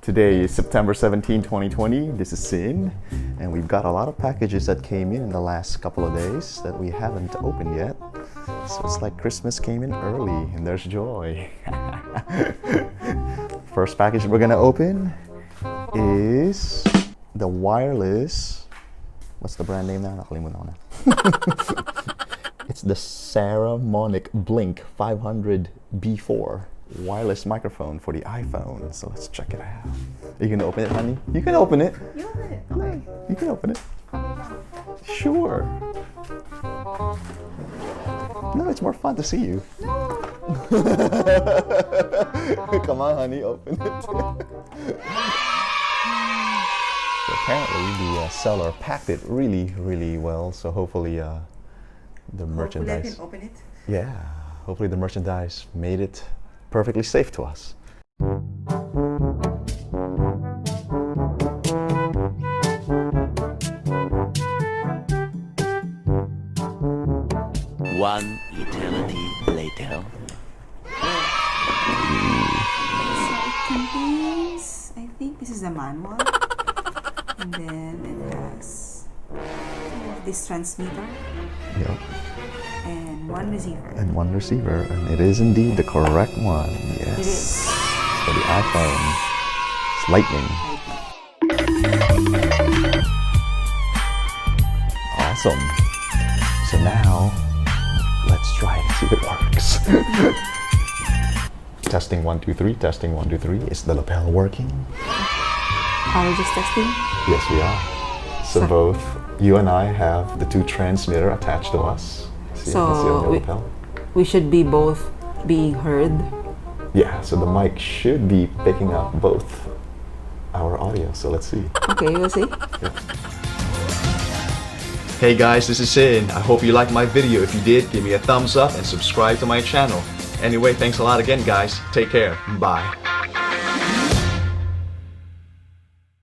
Today is September 17, 2020. This is Sin, and we've got a lot of packages that came in the last couple of days that we haven't opened yet. So it's like Christmas came in early, and there's joy. First package we're gonna open is the wireless. What's the brand name now? Nakalimutan ko na. It's the Saramonic Blink 500 B4 wireless microphone for the iPhone. So let's check it out. Are you gonna open it, honey? You can open it. You open it. Okay. You can open it. Sure. No, it's more fun to see you. No. Come on, honey, open it. So apparently the seller packed it really well. So hopefully the merchandise. Hopefully I can open it. Yeah, hopefully the merchandise made it perfectly safe to us. One eternity later. So it contains, I think this is the manual. And then it has this transmitter. Yep. And one receiver. And one receiver, and it is indeed the correct one. Yes. It is. For the iPhone. It's lightning. Awesome. So now, let's try and see if it works. Testing 1, 2, 3. Testing 1, 2, 3. Is the lapel working? Are we just testing? Yes, we are. So both you and I have the two transmitter attached to us. See, So let's see on the lapel. we should be both being heard. Yeah, so the mic should be picking up both our audio. So let's see. Okay, we'll see. Hey guys, this is Sin. I hope you liked my video. If you did, give me a thumbs up and subscribe to my channel. Anyway, thanks a lot again, guys. Take care. Bye.